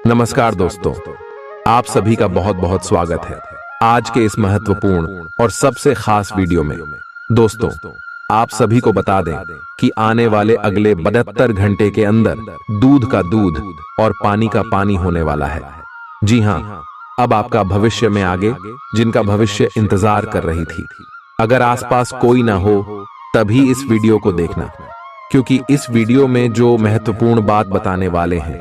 नमस्कार दोस्तों, आप सभी का बहुत बहुत स्वागत है आज के इस महत्वपूर्ण और सबसे खास वीडियो में। दोस्तों, आप सभी को बता दें कि आने वाले अगले 72 घंटे के अंदर दूध का दूध और पानी का पानी होने वाला है। जी हाँ, अब आपका भविष्य में आगे जिनका भविष्य इंतजार कर रही थी। अगर आसपास कोई ना हो तभी इस वीडियो को देखना, क्योंकि इस वीडियो में जो महत्वपूर्ण बात बताने वाले हैं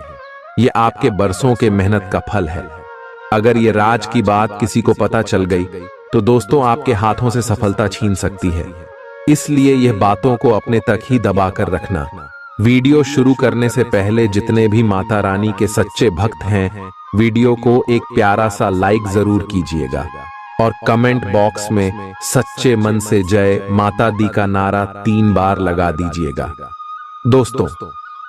ये आपके बरसों के मेहनत का फल है। अगर ये राज की बात किसी को पता चल गई तो दोस्तों आपके हाथों से सफलता छीन सकती है। इसलिए यह बातों को अपने तक ही दबा कर रखना। वीडियो शुरू करने से पहले जितने भी माता रानी के सच्चे भक्त हैं, वीडियो को एक प्यारा सा लाइक जरूर कीजिएगा और कमेंट बॉक्स में सच्चे मन से जय माता दी का नारा 3 बार लगा दीजिएगा। दोस्तों,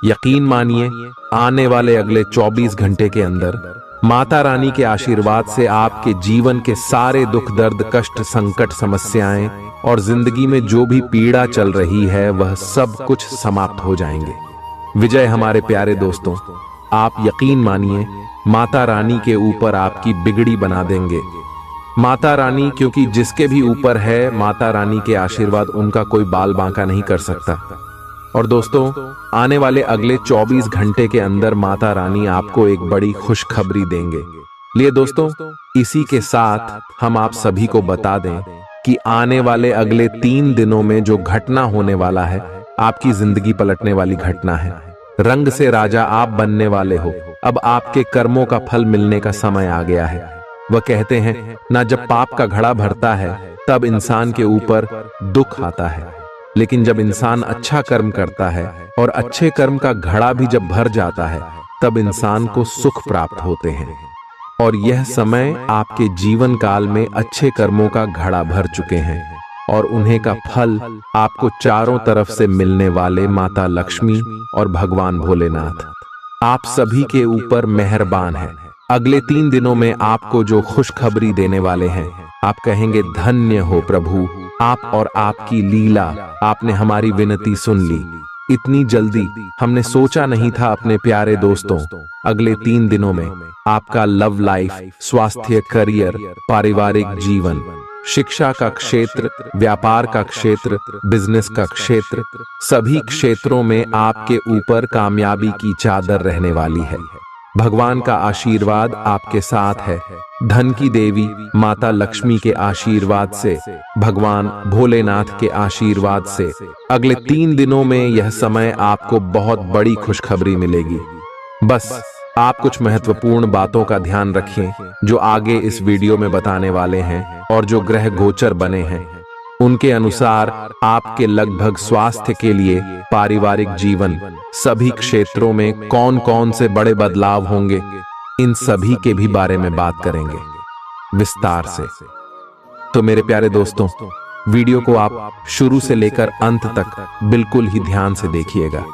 यकीन मानिए, आने वाले अगले 24 घंटे के अंदर माता रानी के आशीर्वाद से आपके जीवन के सारे दुख दर्द कष्ट संकट समस्याएं और जिंदगी में जो भी पीड़ा चल रही है वह सब कुछ समाप्त हो जाएंगे। विजय हमारे प्यारे दोस्तों, आप यकीन मानिए माता रानी के ऊपर आपकी बिगड़ी बना देंगे। माता रानी, क्योंकि जिसके भी ऊपर है माता रानी के आशीर्वाद उनका कोई बाल बांका नहीं कर सकता। और दोस्तों, आने वाले अगले 24 घंटे के अंदर माता रानी आपको एक बड़ी खुशखबरी देंगे। लिए दोस्तों, इसी के साथ हम आप सभी को बता दें कि आने वाले अगले 3 दिनों में जो घटना होने वाला है आपकी जिंदगी पलटने वाली घटना है। रंग से राजा आप बनने वाले हो। अब आपके कर्मों का फल मिलने का समय आ गया है। वह कहते हैं ना, जब पाप का घड़ा भरता है तब इंसान के ऊपर दुख आता है, लेकिन जब इंसान अच्छा कर्म करता है और अच्छे कर्म का घड़ा भी जब भर जाता है तब इंसान को सुख प्राप्त होते हैं। और यह समय आपके जीवन काल में अच्छे कर्मों का घड़ा भर चुके हैं और उन्हें का फल आपको चारों तरफ से मिलने वाले माता लक्ष्मी और भगवान भोलेनाथ आप सभी के ऊपर मेहरबान है। अगले 3 दिनों में आपको जो खुशखबरी देने वाले हैं, आप कहेंगे धन्य हो प्रभु, आप और आपकी लीला, आपने हमारी विनती सुन ली। इतनी जल्दी हमने सोचा नहीं था। अपने प्यारे दोस्तों, अगले 3 दिनों में आपका लव लाइफ, स्वास्थ्य, करियर, पारिवारिक जीवन, शिक्षा का क्षेत्र, व्यापार का क्षेत्र, बिजनेस का क्षेत्र, सभी क्षेत्रों में आपके ऊपर कामयाबी की चादर रहने वाली है। भगवान का आशीर्वाद आपके साथ है। धन की देवी माता लक्ष्मी के आशीर्वाद से, भगवान भोलेनाथ के आशीर्वाद से अगले 3 दिनों में यह समय आपको बहुत बड़ी खुशखबरी मिलेगी। बस आप कुछ महत्वपूर्ण बातों का ध्यान रखें जो आगे इस वीडियो में बताने वाले हैं और जो ग्रह गोचर बने हैं उनके अनुसार आपके लगभग स्वास्थ्य के लिए, पारिवारिक जीवन, सभी क्षेत्रों में कौन कौन से बड़े बदलाव होंगे, इन सभी के भी बारे में बात करेंगे विस्तार से। तो मेरे प्यारे दोस्तों, वीडियो को आप शुरू से लेकर अंत तक बिल्कुल ही ध्यान से देखिएगा।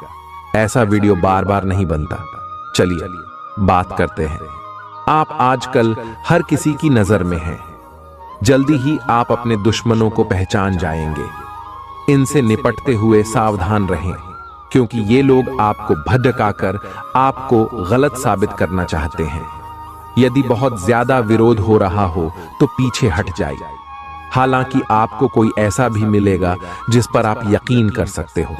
ऐसा वीडियो बार बार नहीं बनता। चलिए बात करते हैं। आप आजकल हर किसी की नजर में हैं। जल्दी ही आप अपने दुश्मनों को पहचान जाएंगे। इनसे निपटते हुए सावधान रहें, क्योंकि ये लोग आपको भटकाकर आपको गलत साबित करना चाहते हैं। यदि बहुत ज्यादा विरोध हो रहा हो तो पीछे हट जाइए। हालांकि आपको कोई ऐसा भी मिलेगा जिस पर आप यकीन कर सकते हो।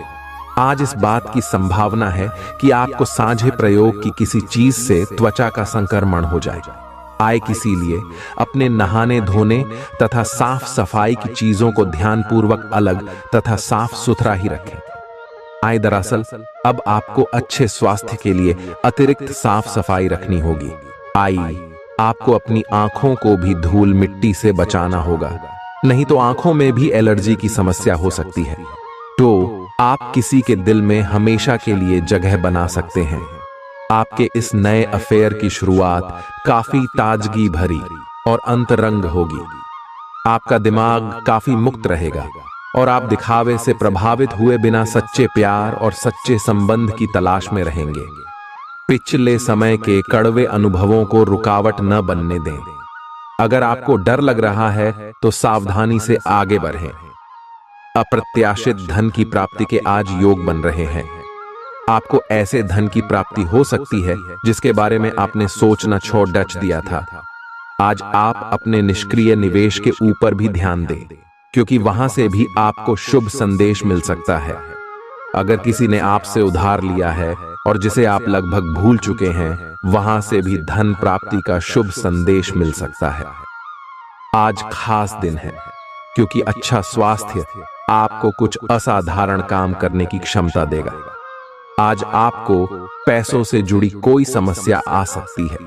आज इस बात की संभावना है कि आपको साझे प्रयोग की किसी चीज से त्वचा का संक्रमण हो जाए। आए इसीलिए अपने नहाने धोने तथा साफ सफाई की चीजों को ध्यानपूर्वक अलग तथा साफ सुथरा ही रखें। आए दरअसल अब आपको अच्छे स्वास्थ्य के लिए अतिरिक्त साफ सफाई रखनी होगी। आपको अपनी आंखों को भी धूल मिट्टी से बचाना होगा, नहीं तो आंखों में भी एलर्जी की समस्या हो सकती है। तो आप किसी के दिल में हमेशा के लिए जगह बना सकते हैं। आपके इस नए अफेयर की शुरुआत काफी ताजगी भरी और अंतरंग होगी। आपका दिमाग काफी मुक्त रहेगा और आप दिखावे से प्रभावित हुए बिना सच्चे प्यार और सच्चे संबंध की तलाश में रहेंगे। पिछले समय के कड़वे अनुभवों को रुकावट न बनने दें। अगर आपको डर लग रहा है तो सावधानी से आगे बढ़ें। अप्रत्याशित धन की प्राप्ति के आज योग बन रहे हैं। आपको ऐसे धन की प्राप्ति हो सकती है जिसके बारे में आपने सोचना छोड़ दिया था। आज आप अपने निष्क्रिय निवेश के ऊपर भी ध्यान दें, क्योंकि वहां से भी आपको शुभ संदेश मिल सकता है। अगर किसी ने आपसे उधार लिया है और जिसे आप लगभग भूल चुके हैं, वहां से भी धन प्राप्ति का शुभ संदेश मिल सकता है। आज खास दिन है, क्योंकि अच्छा स्वास्थ्य आपको कुछ असाधारण काम करने की क्षमता देगा। आज आपको पैसों से जुड़ी कोई समस्या आ सकती है,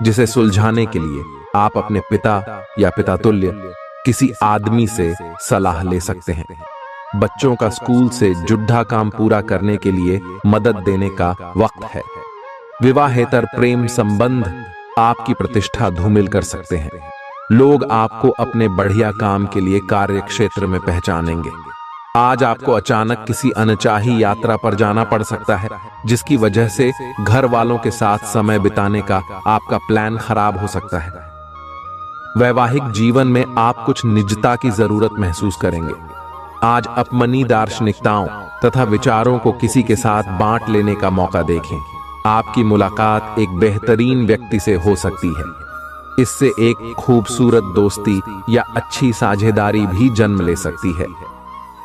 जिसे सुलझाने के लिए आप अपने पिता या पितातुल्य किसी आदमी से सलाह ले सकते हैं। बच्चों का स्कूल से जुड़ा काम पूरा करने के लिए मदद देने का वक्त है। विवाहेतर प्रेम संबंध आपकी प्रतिष्ठा धूमिल कर सकते हैं। लोग आपको अपने बढ़िया काम के लिए कार्य क्षेत्र में पहचानेंगे। आज आपको अचानक किसी अनचाही यात्रा पर जाना पड़ सकता है, जिसकी वजह से घर वालों के साथ समय बिताने का आपका प्लान खराब हो सकता है। वैवाहिक जीवन में आप कुछ निजता की जरूरत महसूस करेंगे। आज अपनी दार्शनिकताओं तथा विचारों को किसी के साथ बांट लेने का मौका देखें। आपकी मुलाकात एक बेहतरीन व्यक्ति से हो सकती है। इससे एक खूबसूरत दोस्ती या अच्छी साझेदारी भी जन्म ले सकती है।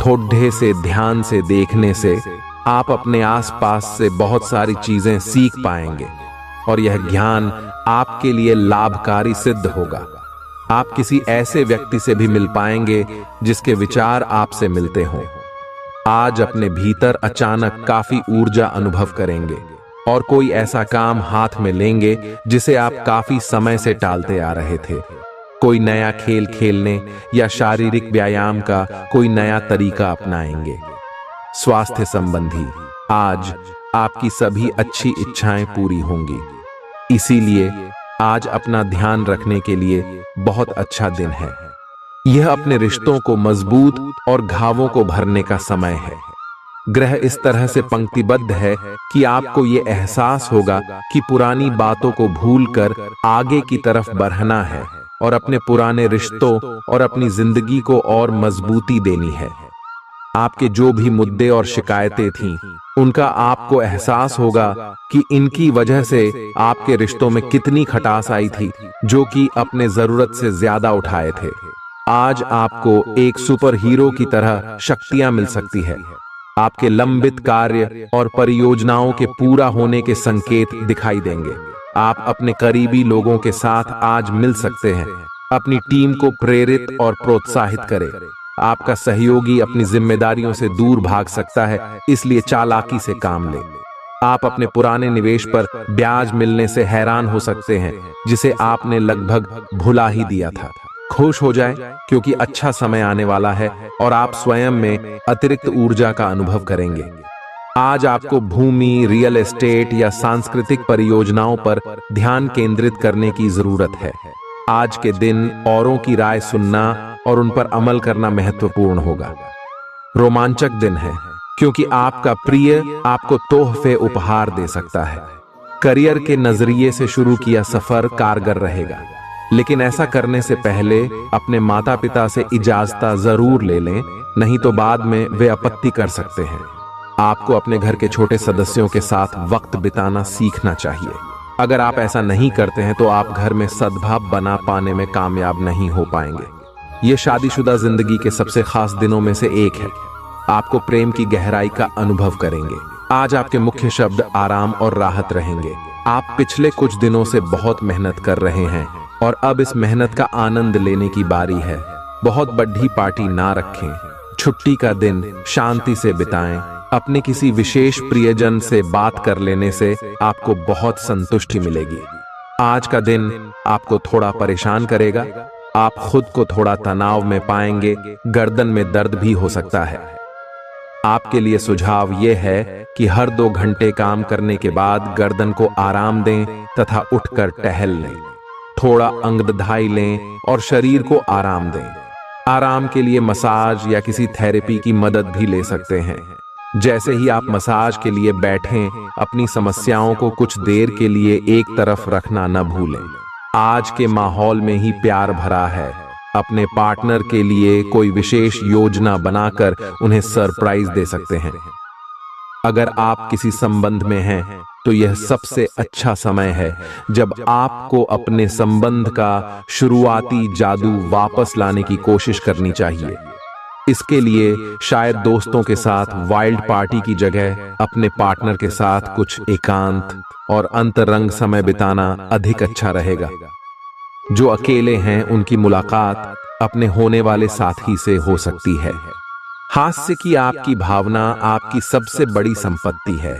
ठोड्ढे से ध्यान से देखने से आप अपने आसपास से बहुत सारी चीजें सीख पाएंगे और यह ज्ञान आपके लिए लाभकारी सिद्ध होगा। आप किसी ऐसे व्यक्ति से भी मिल पाएंगे जिसके विचार आपसे मिलते हों। आज अपने भीतर अचानक काफी ऊर्जा अनुभव करेंगे और कोई ऐसा काम हाथ में लेंगे जिसे आप काफी समय से टालते आ रहे थे। कोई नया खेल खेलने या शारीरिक व्यायाम का कोई नया तरीका अपनाएंगे। स्वास्थ्य संबंधी आज आपकी सभी अच्छी इच्छाएं पूरी होंगी। इसीलिए आज अपना ध्यान रखने के लिए बहुत अच्छा दिन है। यह अपने रिश्तों को मजबूत और घावों को भरने का समय है। ग्रह इस तरह से पंक्तिबद्ध है कि आपको ये एहसास होगा कि पुरानी बातों को भूलकर आगे की तरफ बढ़ना है और अपने पुराने रिश्तों और अपनी जिंदगी को और मजबूती देनी है। आपके जो भी मुद्दे और शिकायतें थीं, उनका आपको एहसास होगा कि इनकी वजह से आपके रिश्तों में कितनी खटास आई थी, जो कि अपने जरूरत से ज्यादा उठाए थे। आज आपको एक सुपर हीरो की तरह शक्तियां मिल सकती है। आपके लंबित कार्य और परियोजनाओं के पूरा होने के संकेत दिखाई देंगे। आप अपने करीबी लोगों के साथ आज मिल सकते हैं। अपनी टीम को प्रेरित और प्रोत्साहित करें। आपका सहयोगी अपनी जिम्मेदारियों से दूर भाग सकता है, इसलिए चालाकी से काम लें। आप अपने पुराने निवेश पर ब्याज मिलने से हैरान हो सकते हैं, जिसे आपने लगभग भुला ही दिया था। खुश हो जाएं, क्योंकि अच्छा समय आने वाला है और आप स्वयं में अतिरिक्त ऊर्जा का अनुभव करेंगे। आज आपको भूमि, रियल एस्टेट या सांस्कृतिक परियोजनाओं पर ध्यान केंद्रित करने की जरूरत है। आज के दिन औरों की राय सुनना और उन पर अमल करना महत्वपूर्ण होगा। रोमांचक दिन है, क्योंकि आपका प्रिय आपको तोहफे उपहार दे सकता है। करियर के नजरिए से शुरू किया सफर कारगर रहेगा, लेकिन ऐसा करने से पहले अपने माता पिता से इजाजत जरूर ले लें, नहीं तो बाद में वे आपत्ति कर सकते हैं। आपको अपने घर के छोटे सदस्यों के साथ वक्त बिताना सीखना चाहिए। अगर आप ऐसा नहीं करते हैं तो आप घर में सद्भाव बना पाने में कामयाब नहीं हो पाएंगे। ये शादीशुदा जिंदगी के सबसे खास दिनों में से एक है। आपको प्रेम की गहराई का अनुभव करेंगे। आज आपके मुख्य शब्द आराम और राहत रहेंगे। आप पिछले कुछ दिनों से बहुत मेहनत कर रहे हैं और अब इस मेहनत का आनंद लेने की बारी है। बहुत बड़ी पार्टी ना रखें। छुट्टी का दिन शांति से बिताएं। अपने किसी विशेष प्रियजन से बात कर लेने से आपको बहुत संतुष्टि मिलेगी। आज का दिन आपको थोड़ा परेशान करेगा। आप खुद को थोड़ा तनाव में पाएंगे। गर्दन में दर्द भी हो सकता है। आपके लिए सुझाव यह है कि हर 2 घंटे काम करने के बाद गर्दन को आराम दें तथा उठकर टहल लें। थोड़ा अंगदधाई लें और शरीर को आराम दें। आराम के लिए मसाज या किसी थेरेपी की मदद भी ले सकते हैं। जैसे ही आप मसाज के लिए बैठें, अपनी समस्याओं को कुछ देर के लिए एक तरफ रखना न भूलें। आज के माहौल में ही प्यार भरा है। अपने पार्टनर के लिए कोई विशेष योजना बनाकर उन्हें सरप्राइज दे सकते हैं। अगर आप किसी संबंध में हैं तो यह सबसे अच्छा समय है जब आपको अपने संबंध का शुरुआती जादू वापस लाने की कोशिश करनी चाहिए। इसके लिए शायद दोस्तों के साथ वाइल्ड पार्टी की जगह अपने पार्टनर के साथ कुछ एकांत और अंतरंग समय बिताना अधिक अच्छा रहेगा। जो अकेले हैं उनकी मुलाकात अपने होने वाले साथी से हो सकती है। हास्य की आपकी भावना आपकी सबसे बड़ी संपत्ति है।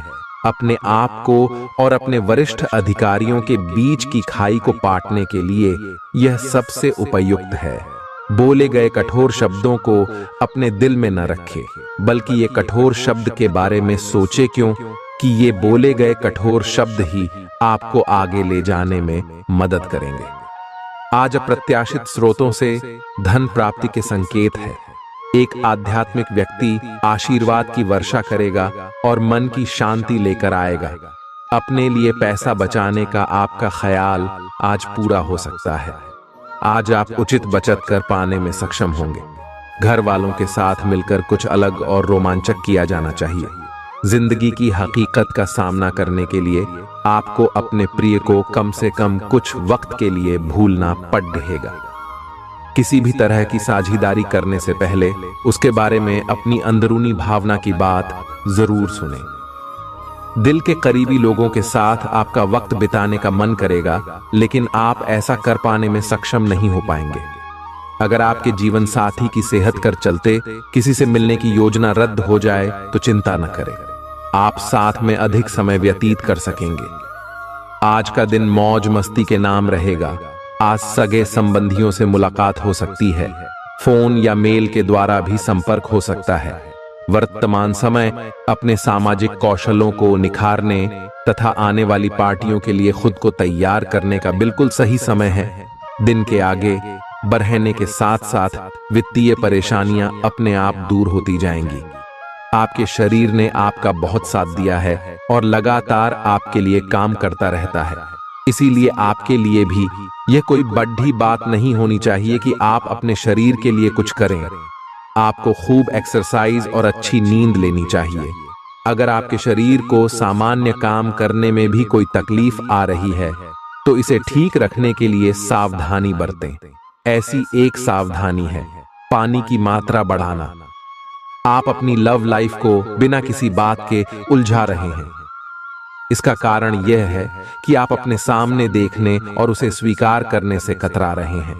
अपने आप को और अपने वरिष्ठ अधिकारियों के बीच की खाई को पाटने के लिए यह सबसे उपयुक्त है। बोले गए कठोर शब्दों को अपने दिल में न रखें, बल्कि ये कठोर शब्द के बारे में सोचे, क्यों कि ये बोले गए कठोर शब्द ही आपको आगे ले जाने में मदद करेंगे। आज अप्रत्याशित स्रोतों से धन प्राप्ति के संकेत है। एक आध्यात्मिक व्यक्ति आशीर्वाद की वर्षा करेगा और मन की शांति लेकर आएगा। अपने लिए पैसा बचाने का आपका ख्याल आज पूरा हो सकता है। आज आप उचित बचत कर पाने में सक्षम होंगे। घर वालों के साथ मिलकर कुछ अलग और रोमांचक किया जाना चाहिए। जिंदगी की हकीकत का सामना करने के लिए आपको अपने प्रिय को कम से कम कुछ वक्त के लिए भूलना पड़ रहेगा। किसी भी तरह की साझेदारी करने से पहले उसके बारे में अपनी अंदरूनी भावना की बात जरूर सुनें। दिल के करीबी लोगों के साथ आपका वक्त बिताने का मन करेगा, लेकिन आप ऐसा कर पाने में सक्षम नहीं हो पाएंगे। अगर आपके जीवन साथी की सेहत कर चलते किसी से मिलने की योजना रद्द हो जाए तो चिंता न करें, आप साथ में अधिक समय व्यतीत कर सकेंगे। आज का दिन मौज मस्ती के नाम रहेगा। आज सगे संबंधियों से मुलाकात हो सकती है। फोन या मेल के द्वारा भी संपर्क हो सकता है। वर्तमान समय अपने सामाजिक कौशलों को निखारने तथा आने वाली पार्टियों के लिए खुद को तैयार करने का बिल्कुल सही समय है। दिन के आगे बढ़ने के साथ साथ वित्तीय परेशानियां अपने आप दूर होती जाएंगी। आपके शरीर ने आपका बहुत साथ दिया है और लगातार आपके लिए काम करता रहता है। इसीलिए आपके लिए भी यह कोई बड़ी बात नहीं होनी चाहिए कि आप अपने शरीर के लिए कुछ करें। आपको खूब एक्सरसाइज और अच्छी नींद लेनी चाहिए। अगर आपके शरीर को सामान्य काम करने में भी कोई तकलीफ आ रही है तो इसे ठीक रखने के लिए सावधानी बरतें। ऐसी एक सावधानी है पानी की मात्रा बढ़ाना। आप अपनी लव लाइफ को बिना किसी बात के उलझा रहे हैं। इसका कारण यह है कि आप अपने सामने देखने और उसे स्वीकार करने से कतरा रहे हैं।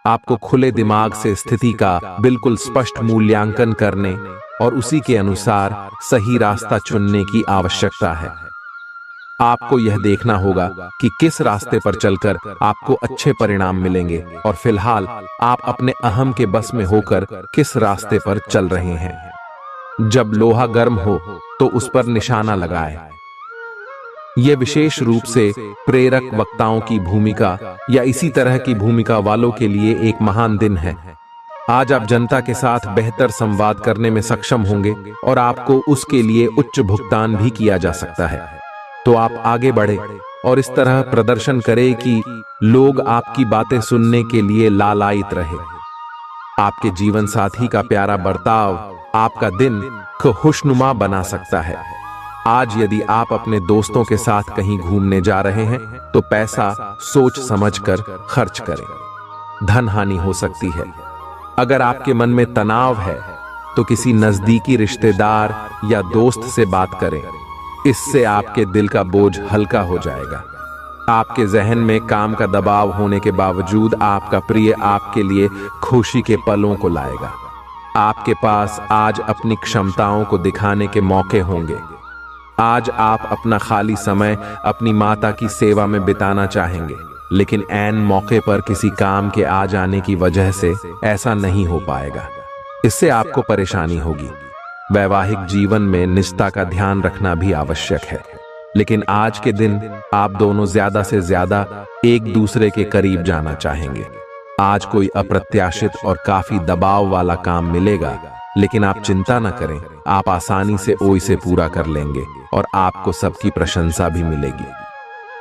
आपको खुले दिमाग से स्थिति का बिल्कुल स्पष्ट मूल्यांकन करने और उसी के अनुसार सही रास्ता चुनने की आवश्यकता है। आपको यह देखना होगा कि किस रास्ते पर चलकर आपको अच्छे परिणाम मिलेंगे और फिलहाल आप अपने अहम के बस में होकर किस रास्ते पर चल रहे हैं। जब लोहा गर्म हो तो उस पर निशाना लगाएं। यह विशेष रूप से प्रेरक वक्ताओं की भूमिका या इसी तरह की भूमिका वालों के लिए एक महान दिन है। आज आप जनता के साथ बेहतर संवाद करने में सक्षम होंगे और आपको उसके लिए उच्च भुगतान भी किया जा सकता है। तो आप आगे बढ़े और इस तरह प्रदर्शन करें कि लोग आपकी बातें सुनने के लिए लालायित रहे। आपके जीवन साथी का प्यारा बर्ताव आपका दिन को खुशनुमा बना सकता है। आज यदि आप अपने दोस्तों के साथ कहीं घूमने जा रहे हैं तो पैसा सोच समझकर खर्च करें। धन हानि हो सकती है। अगर आपके मन में तनाव है तो किसी नजदीकी रिश्तेदार या दोस्त से बात करें। इससे आपके दिल का बोझ हल्का हो जाएगा। आपके जहन में काम का दबाव होने के बावजूद आपका प्रिय आपके लिए खुशी के पलों को लाएगा। आपके पास आज अपनी क्षमताओं को दिखाने के मौके होंगे। आज आप अपना खाली समय अपनी माता की सेवा में बिताना चाहेंगे, लेकिन ऐन मौके पर किसी काम के आ जाने की वजह से ऐसा नहीं हो पाएगा। इससे आपको परेशानी होगी। वैवाहिक जीवन में निष्ठा का ध्यान रखना भी आवश्यक है, लेकिन आज के दिन आप दोनों ज्यादा से ज्यादा एक दूसरे के करीब जाना चाहेंगे। आज कोई अप्रत्याशित और काफी दबाव वाला काम मिलेगा, लेकिन आप चिंता न करें, आप आसानी से इसे पूरा कर लेंगे और आपको सबकी प्रशंसा भी मिलेगी।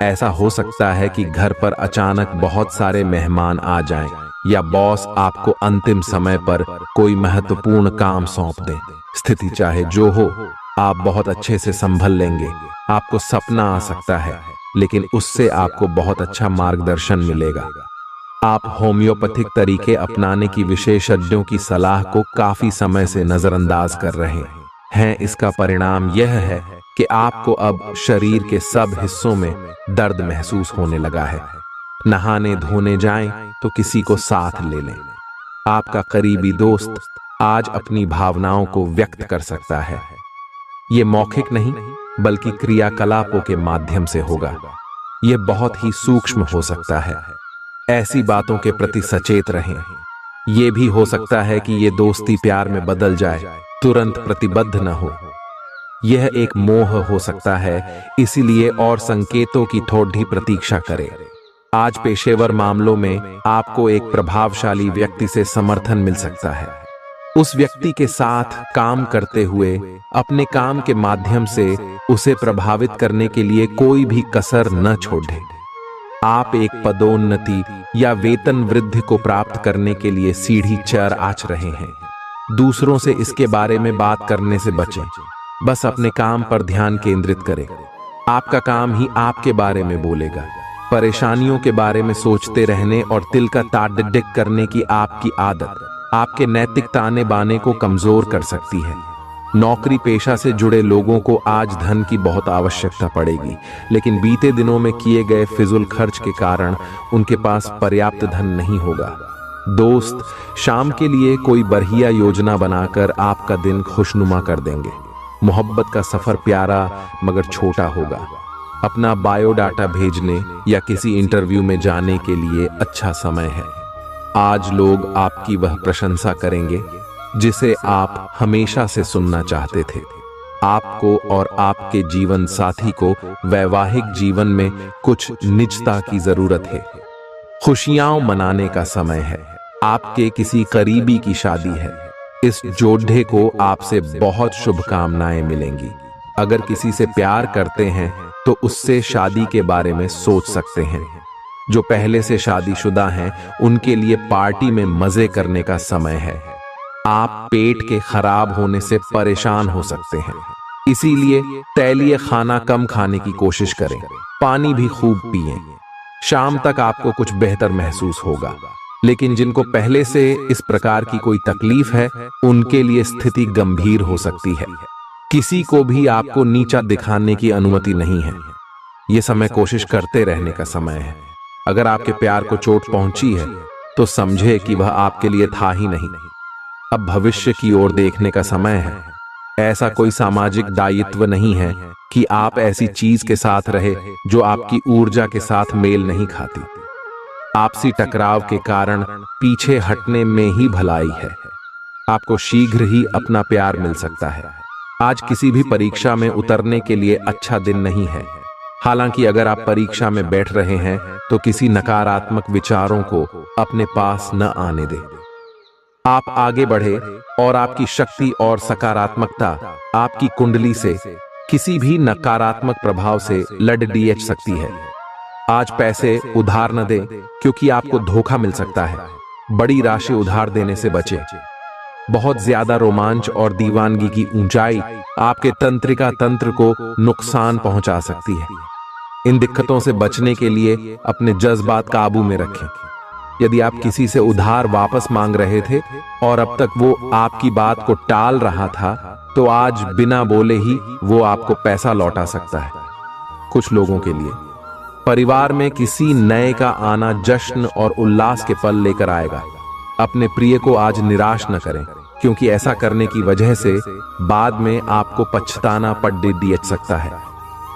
ऐसा हो सकता है कि घर पर अचानक बहुत सारे मेहमान आ जाएं या बॉस आपको अंतिम समय पर कोई महत्वपूर्ण काम सौंप दें। स्थिति चाहे जो हो, आप बहुत अच्छे से संभल लेंगे। आपको सपना आ सकता है, लेकिन उससे आपको बहुत अच्छा मार्गदर्शन मिलेगा। आप होम्योपैथिक तरीके अपनाने की विशेषज्ञों की सलाह को काफी समय से नजरअंदाज कर रहे हैं। इसका परिणाम यह है कि आपको अब शरीर के सब हिस्सों में दर्द महसूस होने लगा है। नहाने धोने जाएं तो किसी को साथ ले लें। आपका करीबी दोस्त आज अपनी भावनाओं को व्यक्त कर सकता है। ये मौखिक नहीं, बल्कि क्रियाकलापों के माध्यम से होगा। ये बहुत ही सूक्ष्म हो सकता है। ऐसी बातों के प्रति सचेत रहें। ये भी हो सकता है कि ये दोस्ती प्यार में बदल जाए, तुरंत प्रतिबद्ध न हो। यह एक मोह हो सकता है, इसीलिए और संकेतों की थोड़ी प्रतीक्षा करें। आज पेशेवर मामलों में आपको एक प्रभावशाली व्यक्ति से समर्थन मिल सकता है। उस व्यक्ति के साथ काम करते हुए अपने काम के माध्यम से उसे प्रभावित करने के लिए कोई भी कसर न छोड़ें। आप एक पदोन्नति या वेतन वृद्धि को प्राप्त करने के लिए सीढ़ी चढ़ आच रहे हैं। दूसरों से इसके बारे में बात करने से बचें। बस अपने काम पर ध्यान केंद्रित करें। आपका काम ही आपके बारे में बोलेगा। परेशानियों के बारे में सोचते रहने और तिल का ताड़ करने की आपकी आदत आपके नैतिक ताने बाने को कमजोर कर सकती है। नौकरी पेशा से जुड़े लोगों को आज धन की बहुत आवश्यकता पड़ेगी, लेकिन बीते दिनों में किए गए फिजूल खर्च के कारण उनके पास पर्याप्त धन नहीं होगा। दोस्त शाम के लिए कोई बढ़िया योजना बनाकर आपका दिन खुशनुमा कर देंगे। मोहब्बत का सफर प्यारा मगर छोटा होगा। अपना बायोडाटा भेजने या किसी इंटरव्यू में जाने के लिए अच्छा समय है। आज लोग आपकी वह प्रशंसा करेंगे जिसे आप हमेशा से सुनना चाहते थे। आपको और आपके जीवन साथी को वैवाहिक जीवन में कुछ निजता की जरूरत है। खुशियां मनाने का समय है। आपके किसी करीबी की शादी है। इस जोड़े को आपसे बहुत शुभकामनाएं मिलेंगी। अगर किसी से प्यार करते हैं तो उससे शादी के बारे में सोच सकते हैं। जो पहले से शादीशुदा हैं उनके लिए पार्टी में मजे करने का समय है। आप पेट के खराब होने से परेशान हो सकते हैं, इसीलिए तैलीय खाना कम खाने की कोशिश करें। पानी भी खूब पिएं। शाम तक आपको कुछ बेहतर महसूस होगा, लेकिन जिनको पहले से इस प्रकार की कोई तकलीफ है उनके लिए स्थिति गंभीर हो सकती है। किसी को भी आपको नीचा दिखाने की अनुमति नहीं है। यह समय कोशिश करते रहने का समय है। अगर आपके प्यार को चोट पहुंची है तो समझे कि वह आपके लिए था ही नहीं। अब भविष्य की ओर देखने का समय है। ऐसा कोई सामाजिक दायित्व नहीं है कि आप ऐसी चीज के साथ रहे जो आपकी ऊर्जा के साथ मेल नहीं खाती। आपसी टकराव के कारण पीछे हटने में ही भलाई है। आपको शीघ्र ही अपना प्यार मिल सकता है। आज किसी भी परीक्षा में उतरने के लिए अच्छा दिन नहीं है। हालांकि अगर आप परीक्षा में बैठ रहे हैं तो किसी नकारात्मक विचारों को अपने पास न आने दें। आप आगे बढ़े और आपकी शक्ति और सकारात्मकता आपकी कुंडली से किसी भी नकारात्मक प्रभाव से लड़ सकती है। आज पैसे उधार न दें, क्योंकि आपको धोखा मिल सकता है। बड़ी राशि उधार देने से बचें। बहुत ज्यादा रोमांच और दीवानगी की ऊंचाई आपके तंत्रिका तंत्र को नुकसान पहुंचा सकती है। इन दिक्कतों से बचने के लिए अपने जज्बात काबू में रखें। यदि आप किसी से उधार वापस मांग रहे थे और अब तक वो आपकी बात को टाल रहा था, तो आज बिना बोले ही वो आपको पैसा लौटा सकता है। कुछ लोगों के लिए परिवार में किसी नए का आना जश्न और उल्लास के पल लेकर आएगा। अपने प्रिय को आज निराश न करें, क्योंकि ऐसा करने की वजह से बाद में आपको पछताना पड़ सकता है।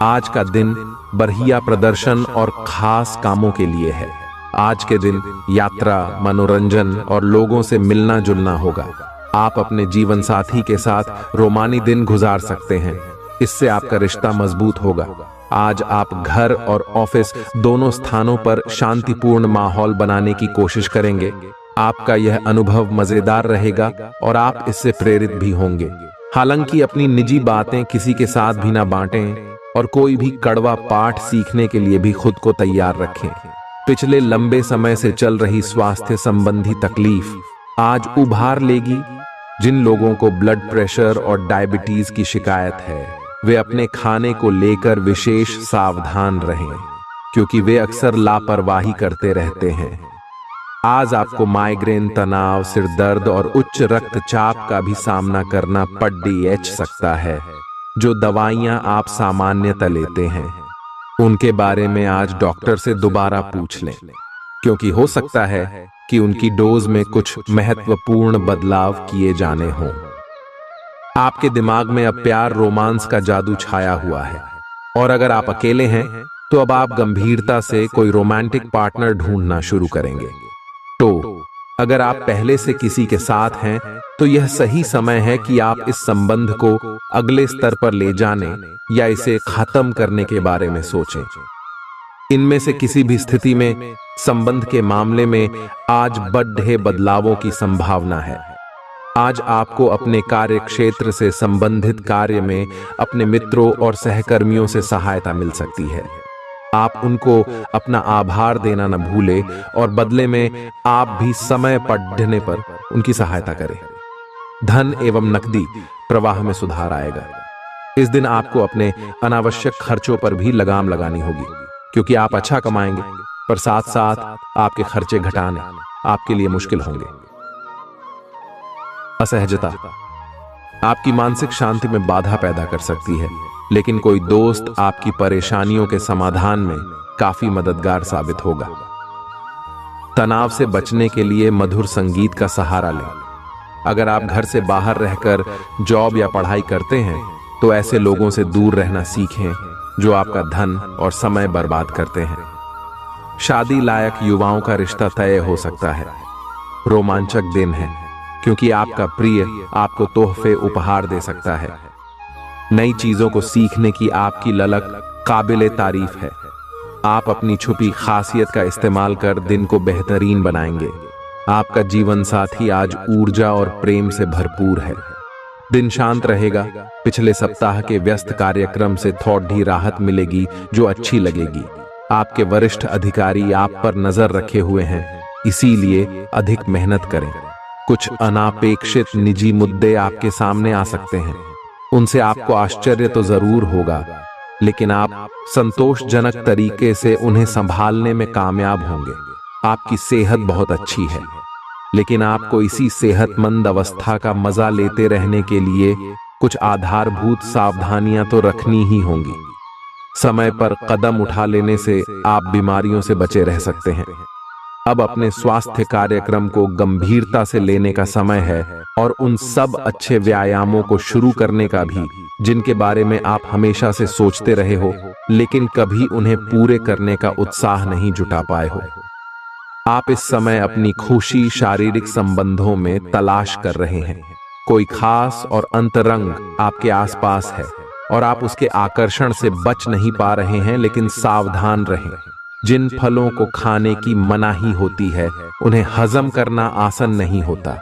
आज का दिन बढ़िया प्रदर्शन और खास कामों के लिए है। आज के दिन यात्रा, मनोरंजन और लोगों से मिलना जुलना होगा। आप अपने जीवन साथी के साथ रोमानी दिन गुजार सकते हैं। इससे आपका रिश्ता मजबूत होगा। आज आप घर और ऑफिस दोनों स्थानों पर शांतिपूर्ण माहौल बनाने की कोशिश करेंगे। आपका यह अनुभव मजेदार रहेगा और आप इससे प्रेरित भी होंगे। हालांकि अपनी निजी बातें किसी के साथ भी ना बांटें और कोई भी कड़वा पाठ सीखने के लिए भी खुद को तैयार रखें। पिछले लंबे समय से चल रही स्वास्थ्य संबंधी तकलीफ आज उभार लेगी। जिन लोगों को ब्लड प्रेशर और डायबिटीज की शिकायत है वे अपने खाने को लेकर विशेष सावधान रहें, क्योंकि वे अक्सर लापरवाही करते रहते हैं। आज आपको माइग्रेन, तनाव, सिर दर्द और उच्च रक्तचाप का भी सामना करना पड़ सकता है। जो दवाइयां आप सामान्यतः लेते हैं उनके बारे में आज डॉक्टर से दोबारा पूछ लें, क्योंकि हो सकता है कि उनकी डोज में कुछ महत्वपूर्ण बदलाव किए जाने हों। आपके दिमाग में अब प्यार, रोमांस का जादू छाया हुआ है, और अगर आप अकेले हैं तो अब आप गंभीरता से कोई रोमांटिक पार्टनर ढूंढना शुरू करेंगे। तो अगर आप पहले से किसी के साथ हैं तो यह सही समय है कि आप इस संबंध को अगले स्तर पर ले जाने या इसे खत्म करने के बारे में सोचें। इनमें से किसी भी स्थिति में संबंध के मामले में आज बड़े बदलावों की संभावना है। आज आपको अपने कार्य क्षेत्र से संबंधित कार्य में अपने मित्रों और सहकर्मियों से सहायता मिल सकती है। आप उनको अपना आभार देना न भूलें और बदले में आप भी समय पड़ने पर उनकी सहायता करें। धन एवं नकदी प्रवाह में सुधार आएगा। इस दिन आपको अपने अनावश्यक खर्चों पर भी लगाम लगानी होगी, क्योंकि आप अच्छा कमाएंगे पर साथ साथ आपके खर्चे घटाने आपके लिए मुश्किल होंगे। असहजता आपकी मानसिक शांति में बाधा पैदा कर सकती है, लेकिन कोई दोस्त आपकी परेशानियों के समाधान में काफी मददगार साबित होगा। तनाव से बचने के लिए मधुर संगीत का सहारा लें। अगर आप घर से बाहर रहकर जॉब या पढ़ाई करते हैं तो ऐसे लोगों से दूर रहना सीखें जो आपका धन और समय बर्बाद करते हैं। शादी लायक युवाओं का रिश्ता तय हो सकता है। रोमांचक दिन है, क्योंकि आपका प्रिय आपको तोहफे उपहार दे सकता है। नई चीजों को सीखने की आपकी ललक काबिले तारीफ है। आप अपनी छुपी खासियत का इस्तेमाल कर दिन को बेहतरीन बनाएंगे। आपका जीवन साथी आज ऊर्जा और प्रेम से भरपूर है। दिन शांत रहेगा। पिछले सप्ताह के व्यस्त कार्यक्रम से थोड़ी राहत मिलेगी जो अच्छी लगेगी। आपके वरिष्ठ अधिकारी आप पर नजर रखे हुए हैं, इसीलिए अधिक मेहनत करें। कुछ अनापेक्षित निजी मुद्दे आपके सामने आ सकते हैं। उनसे आपको आश्चर्य तो जरूर होगा, लेकिन आप संतोषजनक तरीके से उन्हें संभालने में कामयाब होंगे। आपकी सेहत बहुत अच्छी है, लेकिन आपको इसी सेहतमंद अवस्था का मजा लेते रहने के लिए कुछ आधारभूत सावधानियां तो रखनी ही होंगी। समय पर कदम उठा लेने से आप बीमारियों से बचे रह सकते हैं। अब अपने स्वास्थ्य कार्यक्रम को गंभीरता से लेने का समय है और उन सब अच्छे व्यायामों को शुरू करने का भी जिनके बारे में आप हमेशा से सोचते रहे हो, लेकिन कभी उन्हें पूरे करने का उत्साह नहीं जुटा पाए हो। आप इस समय अपनी खुशी शारीरिक संबंधों में तलाश कर रहे हैं। कोई खास और अंतरंग आपके आसपास है और आप उसके आकर्षण से बच नहीं पा रहे हैं, लेकिन सावधान रहें। जिन फलों को खाने की मनाही होती है उन्हें हजम करना आसान नहीं होता।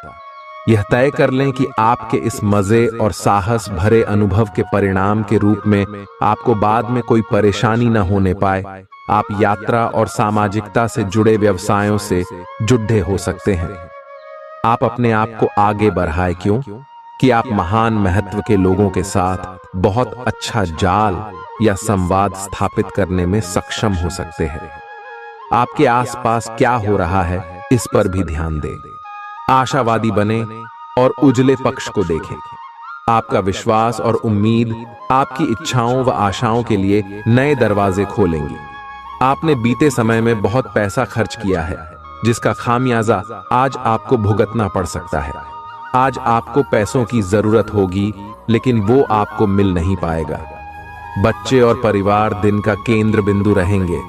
यह तय कर लें कि आपके इस मजे और साहस भरे अनुभव के परिणाम के रूप में आपको बाद में कोई परेशानी न होने पाए। आप यात्रा और सामाजिकता से जुड़े व्यवसायों से जुड़े हो सकते हैं। आप अपने आप को आगे बढ़ाएं, क्यों कि आप महान महत्व के लोगों के साथ बहुत अच्छा जाल या संवाद स्थापित करने में सक्षम हो सकते हैं। आपके आसपास क्या हो रहा है इस पर भी ध्यान दें। आशावादी बने और उजले पक्ष को देखें। आपका विश्वास और उम्मीद आपकी इच्छाओं व आशाओं के लिए नए दरवाजे खोलेंगी। आपने बीते समय में बहुत पैसा खर्च किया है, जिसका खामियाजा आज आपको भुगतना पड़ सकता है। आज आपको पैसों की जरूरत होगी, लेकिन वो आपको मिल नहीं पाएगा। बच्चे और परिवार दिन का केंद्र बिंदु रहेंगे।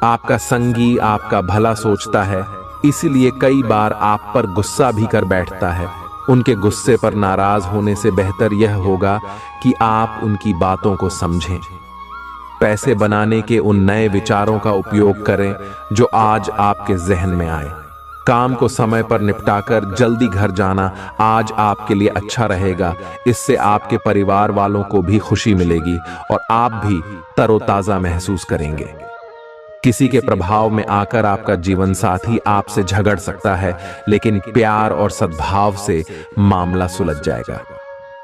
आपका संगी आपका भला सोचता है, इसलिए कई बार आप पर गुस्सा भी कर बैठता है। उनके गुस्से पर नाराज होने से बेहतर यह होगा कि आप उनकी बातों को समझें। पैसे बनाने के उन नए विचारों का उपयोग करें जो आज आपके जहन में आए। काम को समय पर निपटाकर जल्दी घर जाना आज आपके लिए अच्छा रहेगा। इससे आपके परिवार वालों को भी खुशी मिलेगी और आप भी तरोताजा महसूस करेंगे। किसी के प्रभाव में आकर आपका जीवन साथी आपसे झगड़ सकता है, लेकिन प्यार और सद्भाव से मामला सुलझ जाएगा।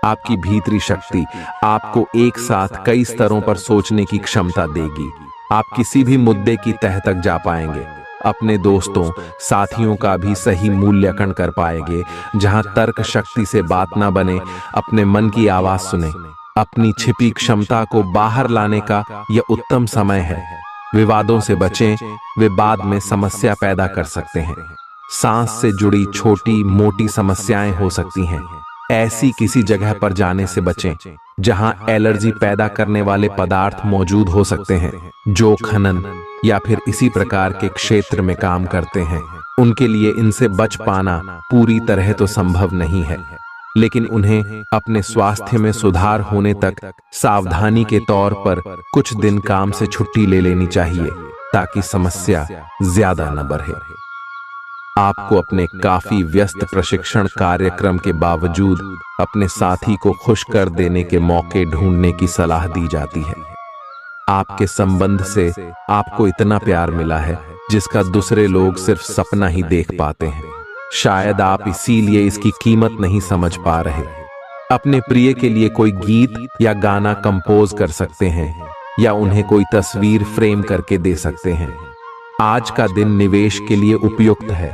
आपकी भीतरी शक्ति आपको एक साथ कई स्तरों पर सोचने की क्षमता देगी। आप किसी भी मुद्दे की तह तक जा पाएंगे। अपने दोस्तों साथियों का भी सही मूल्यांकन कर पाएंगे। जहां तर्क शक्ति से बात ना बने, अपने मन की आवाज सुने। अपनी छिपी क्षमता को बाहर लाने का यह उत्तम समय है। विवादों से बचें, वे बाद में समस्या पैदा कर सकते हैं। सांस से जुड़ी छोटी मोटी समस्याएं हो सकती हैं। ऐसी किसी जगह पर जाने से बचें जहां एलर्जी पैदा करने वाले पदार्थ मौजूद हो सकते हैं। जो खनन या फिर इसी प्रकार के क्षेत्र में काम करते हैं, उनके लिए इनसे बच पाना पूरी तरह तो संभव नहीं है, लेकिन उन्हें अपने स्वास्थ्य में सुधार होने तक सावधानी के तौर पर कुछ दिन काम से छुट्टी ले लेनी चाहिए, ताकि समस्या ज्यादा न बढ़े। आपको अपने काफी व्यस्त प्रशिक्षण कार्यक्रम के बावजूद अपने साथी को खुश कर देने के मौके ढूंढने की सलाह दी जाती है। आपके संबंध से आपको इतना प्यार मिला है जिसका दूसरे लोग सिर्फ सपना ही देख पाते हैं। शायद आप इसीलिए इसकी कीमत नहीं समझ पा रहे। अपने प्रिय के लिए कोई गीत या गाना कंपोज कर सकते हैं, या उन्हें कोई तस्वीर फ्रेम करके दे सकते हैं। आज का दिन निवेश के लिए उपयुक्त है,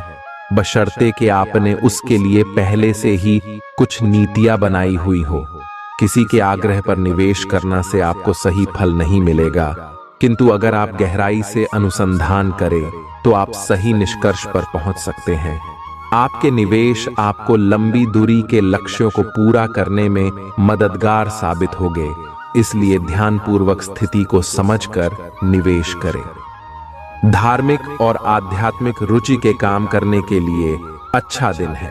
बशर्ते कि आपने उसके लिए पहले से ही कुछ नीतियां बनाई हुई हो। किसी के आग्रह पर निवेश करना से आपको सही फल नहीं मिलेगा, किंतु अगर आप गहराई से अनुसंधान करें तो आप सही निष्कर्ष पर पहुंच सकते हैं। आपके निवेश आपको लंबी दूरी के लक्ष्यों को पूरा करने में मददगार साबित होंगे, इसलिए ध्यानपूर्वक स्थिति को समझकर निवेश करें। धार्मिक और आध्यात्मिक रुचि के काम करने के लिए अच्छा दिन है।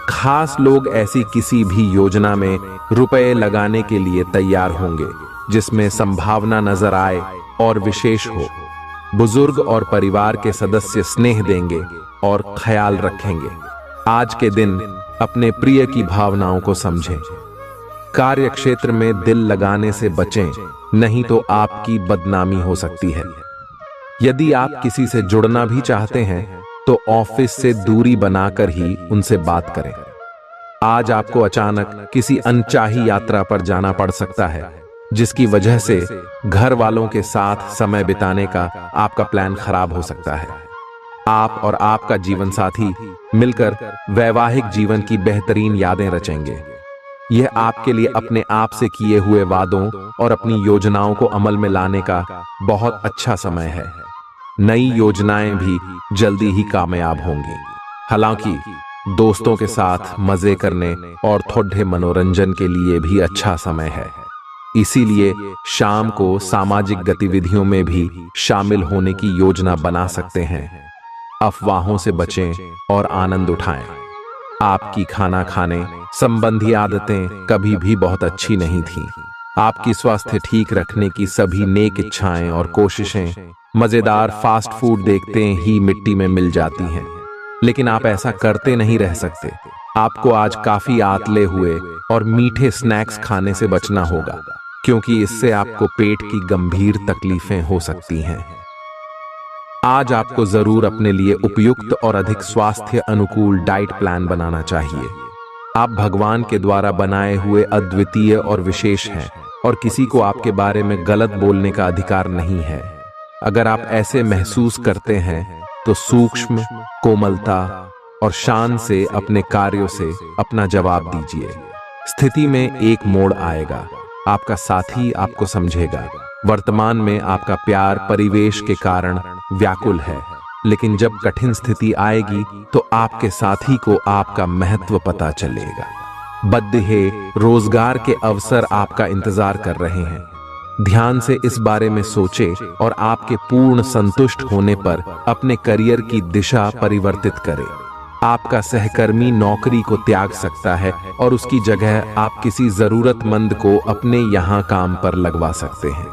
खास लोग ऐसी किसी भी योजना में रुपए लगाने के लिए तैयार होंगे जिसमें संभावना नजर आए और विशेष हो। बुजुर्ग और परिवार के सदस्य स्नेह देंगे और ख्याल रखेंगे। आज के दिन अपने प्रिय की भावनाओं को समझें। कार्य क्षेत्र में दिल लगाने से बचें, नहीं तो आपकी बदनामी हो सकती है। यदि आप किसी से जुड़ना भी चाहते हैं तो ऑफिस से दूरी बनाकर ही उनसे बात करें। आज आपको अचानक किसी अनचाही यात्रा पर जाना पड़ सकता है, जिसकी वजह से घर वालों के साथ समय बिताने का आपका प्लान खराब हो सकता है। आप और आपका जीवन साथी मिलकर वैवाहिक जीवन की बेहतरीन यादें रचेंगे। यह आपके लिए अपने आप से किए हुए वादों और अपनी योजनाओं को अमल में लाने का बहुत अच्छा समय है। नई योजनाएं भी जल्दी ही कामयाब होंगी। हालांकि दोस्तों के साथ मजे करने और थोड़े मनोरंजन के लिए भी अच्छा समय है, इसीलिए शाम को सामाजिक गतिविधियों में भी शामिल होने की योजना बना सकते हैं। अफवाहों से बचें और आनंद उठाएं। आपकी खाना खाने संबंधी आदतें कभी भी बहुत अच्छी नहीं थीं। आपकी स्वास्थ्य ठीक रखने की सभी नेक इच्छाएं और कोशिशें मजेदार फास्ट फूड देखते ही मिट्टी में मिल जाती हैं, लेकिन आप ऐसा करते नहीं रह सकते। आपको आज काफी आतले हुए और मीठे स्नैक्स खाने से बचना होगा, क्योंकि इससे आपको पेट की गंभीर तकलीफें हो सकती हैं। आज आपको जरूर अपने लिए उपयुक्त और अधिक स्वास्थ्य अनुकूल डाइट प्लान बनाना चाहिए। आप भगवान के द्वारा बनाए हुए अद्वितीय और विशेष हैं, और किसी को आपके बारे में गलत बोलने का अधिकार नहीं है। अगर आप ऐसे महसूस करते हैं तो सूक्ष्म, कोमलता और शान से अपने कार्यों से अपना जवाब दीजिए। स्थिति में एक मोड़ आएगा, आपका साथी आपको समझेगा। वर्तमान में आपका प्यार परिवेश के कारण व्याकुल है, लेकिन जब कठिन स्थिति आएगी तो आपके साथी को आपका महत्व पता चलेगा। बद्दहे रोजगार के अवसर आपका इंतजार कर रहे हैं। ध्यान से इस बारे में सोचें और आपके पूर्ण संतुष्ट होने पर अपने करियर की दिशा परिवर्तित करें। आपका सहकर्मी नौकरी को त्याग सकता है और उसकी जगह आप किसी जरूरतमंद को अपने यहाँ काम पर लगवा सकते हैं।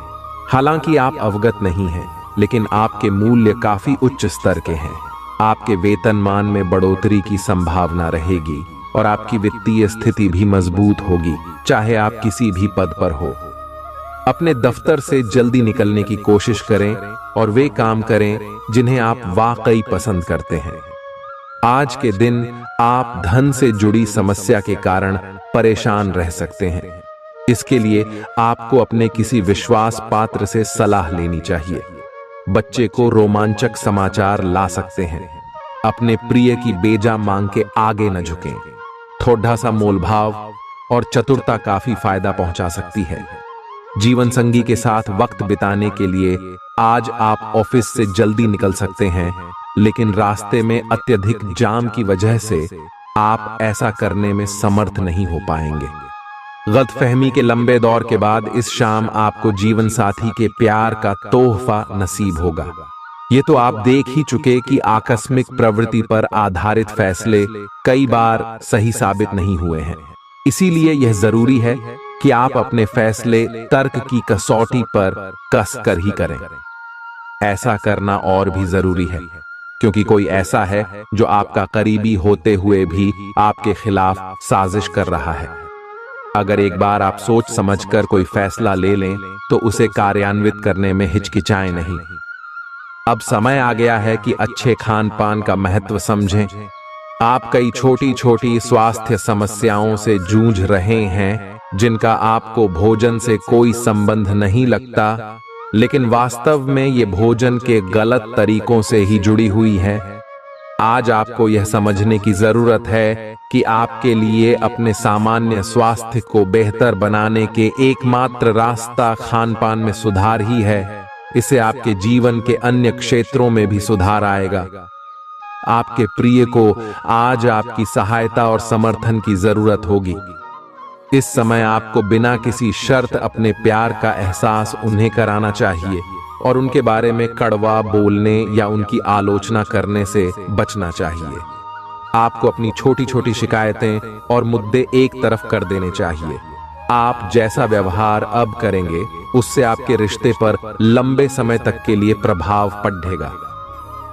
हालांकि आप अवगत नहीं हैं, लेकिन आपके मूल्य काफी उच्च स्तर के हैं। आपके वेतनमान में बढ़ोतरी की संभावना रहेगी और आपकी वित्तीय स्थिति भी मजबूत होगी, चाहे आप किसी भी पद पर हो। अपने दफ्तर से जल्दी निकलने की कोशिश करें और वे काम करें जिन्हें आप वाकई पसंद करते हैं। आज के दिन आप धन से जुड़ी समस्या के कारण परेशान रह सकते हैं। इसके लिए आपको अपने किसी विश्वास पात्र से सलाह लेनी चाहिए। बच्चे को रोमांचक समाचार ला सकते हैं। अपने प्रिय की बेजा मांग के आगे न झुकें। थोड़ा सा मोलभाव और चतुरता काफी फायदा पहुंचा सकती है। जीवन संगी के साथ वक्त बिताने के लिए आज आप ऑफिस से जल्दी निकल सकते हैं, लेकिन रास्ते में अत्यधिक जाम की वजह से आप ऐसा करने में समर्थ नहीं हो पाएंगे। गलतफहमी के लंबे दौर के बाद इस शाम आपको जीवन साथी के प्यार का तोहफा नसीब होगा। ये तो आप देख ही चुके कि आकस्मिक प्रवृत्ति पर आधारित फैसले कई बार सही साबित नहीं हुए हैं। इसीलिए यह जरूरी है कि आप अपने फैसले तर्क की कसौटी पर कस कर ही करें। ऐसा करना और भी जरूरी है क्योंकि कोई ऐसा है जो आपका करीबी होते हुए भी आपके खिलाफ साजिश कर रहा है। अगर एक बार आप सोच समझकर कोई फैसला ले लें तो उसे कार्यान्वित करने में हिचकिचाएं नहीं। अब समय आ गया है कि अच्छे खान पान का महत्व समझें। आप कई छोटी छोटी स्वास्थ्य समस्याओं से जूझ रहे हैं जिनका आपको भोजन से कोई संबंध नहीं लगता, लेकिन वास्तव में ये भोजन के गलत तरीकों से ही जुड़ी हुई है। आज आपको यह समझने की जरूरत है कि आपके लिए अपने सामान्य स्वास्थ्य को बेहतर बनाने के एकमात्र रास्ता खान पान में सुधार ही है। इससे आपके जीवन के अन्य क्षेत्रों में भी सुधार आएगा। आपके प्रिय को आज आपकी सहायता और समर्थन की जरूरत होगी। इस समय आपको बिना किसी शर्त अपने प्यार का एहसास उन्हें कराना चाहिए और उनके बारे में कड़वा बोलने या उनकी आलोचना करने से बचना चाहिए। आपको अपनी छोटी छोटी शिकायतें और मुद्दे एक तरफ कर देने चाहिए। आप जैसा व्यवहार अब करेंगे उससे आपके रिश्ते पर लंबे समय तक के लिए प्रभाव पड़ेगा।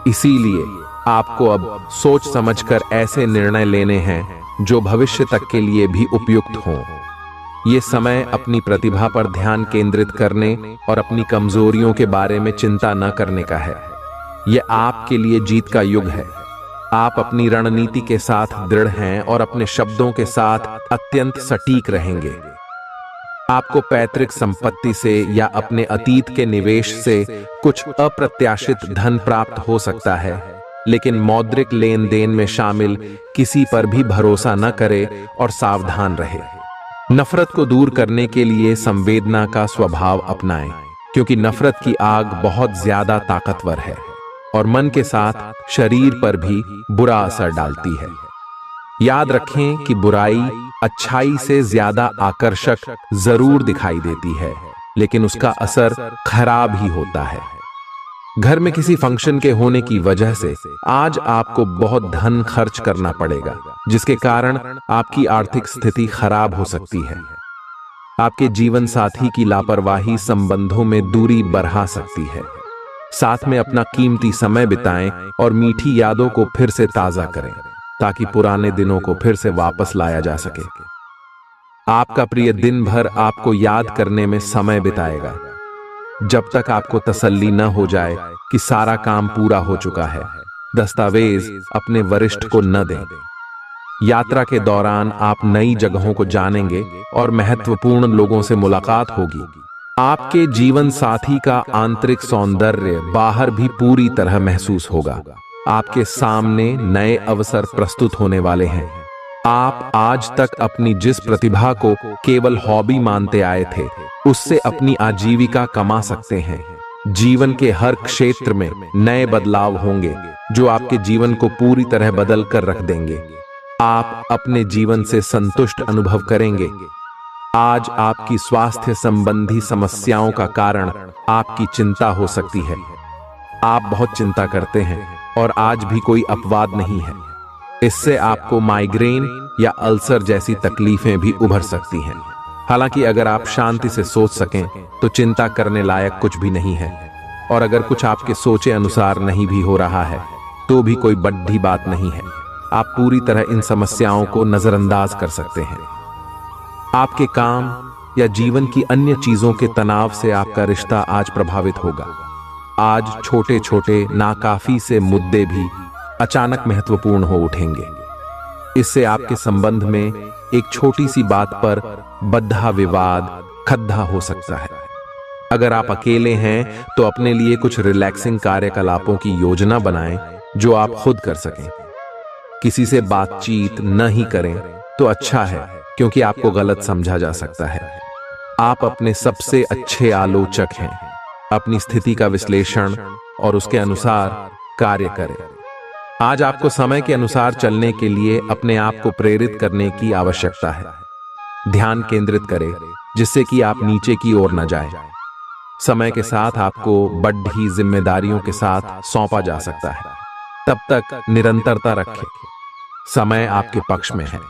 इसीलिए आपको अब सोच समझकर ऐसे निर्णय लेने हैं जो भविष्य तक के लिए भी उपयुक्त हों। ये समय अपनी प्रतिभा पर ध्यान केंद्रित करने और अपनी कमजोरियों के बारे में चिंता न करने का है। यह आपके लिए जीत का युग है। आप अपनी रणनीति के साथ दृढ़ हैं और अपने शब्दों के साथ अत्यंत सटीक रहेंगे। आपको पैतृक संपत्ति से या अपने अतीत के निवेश से कुछ अप्रत्याशित धन प्राप्त हो सकता है, लेकिन मौद्रिक लेन देन में शामिल किसी पर भी भरोसा न करे और सावधान रहे। नफरत को दूर करने के लिए संवेदना का स्वभाव अपनाएं, क्योंकि नफरत की आग बहुत ज्यादा ताकतवर है और मन के साथ शरीर पर भी बुरा असर डालती है। याद रखें कि बुराई अच्छाई से ज्यादा आकर्षक जरूर दिखाई देती है, लेकिन उसका असर खराब ही होता है। घर में किसी फंक्शन के होने की वजह से आज आपको बहुत धन खर्च करना पड़ेगा, जिसके कारण आपकी आर्थिक स्थिति खराब हो सकती है। आपके जीवन साथी की लापरवाही संबंधों में दूरी बढ़ा सकती है। साथ में अपना कीमती समय बिताएं और मीठी यादों को फिर से ताजा करें, ताकि पुराने दिनों को फिर से वापस लाया जा सके। आपका प्रिय दिन भर आपको याद करने में समय बिताएगा, जब तक आपको तसल्ली न हो जाए कि सारा काम पूरा हो चुका है। दस्तावेज अपने वरिष्ठ को न दें। यात्रा के दौरान आप नई जगहों को जानेंगे और महत्वपूर्ण लोगों से मुलाकात होगी। आपके जीवन साथी का आंतरिक सौंदर्य बाहर भी पूरी तरह महसूस होगा। आपके सामने नए अवसर प्रस्तुत होने वाले हैं। आप आज तक अपनी जिस प्रतिभा को केवल हॉबी मानते आए थे, उससे अपनी आजीविका कमा सकते हैं। जीवन के हर क्षेत्र में नए बदलाव होंगे जो आपके जीवन को पूरी तरह बदल कर रख देंगे। आप अपने जीवन से संतुष्ट अनुभव करेंगे। आज आपकी स्वास्थ्य संबंधी समस्याओं का कारण आपकी चिंता हो सकती है। आप बहुत चिंता करते हैं और आज भी कोई अपवाद नहीं है। इससे आपको माइग्रेन या अल्सर जैसी तकलीफें भी उभर सकती हैं। हालांकि अगर आप शांति से सोच सकें तो चिंता करने लायक कुछ भी नहीं है, और अगर कुछ आपके सोचे अनुसार नहीं भी हो रहा है तो भी कोई बड़ी बात नहीं है। आप पूरी तरह इन समस्याओं को नजरअंदाज कर सकते हैं। आपके काम, या जीवन की अन्य चीजों के तनाव से आपका रिश्ता आज प्रभावित होगा। आज छोटे छोटे नाकाफी से मुद्दे भी अचानक महत्वपूर्ण हो उठेंगे। इससे आपके संबंध में एक छोटी सी बात पर बद्धा विवाद खद्दा हो सकता है। अगर आप अकेले हैं तो अपने लिए कुछ रिलैक्सिंग कार्यकलापों की योजना बनाएं जो आप खुद कर सकें। किसी से बातचीत न ही करें तो अच्छा है, क्योंकि आपको गलत समझा जा सकता है। आप अपने सबसे अच्छे आलोचक हैं। अपनी स्थिति का विश्लेषण और उसके अनुसार कार्य करें। आज आपको समय के अनुसार चलने के लिए अपने आप को प्रेरित करने की आवश्यकता है। ध्यान केंद्रित करें जिससे कि आप नीचे की ओर न जाएं। समय के साथ आपको बड़ी जिम्मेदारियों के साथ सौंपा जा सकता है। तब तक निरंतरता रखें। समय आपके पक्ष में है।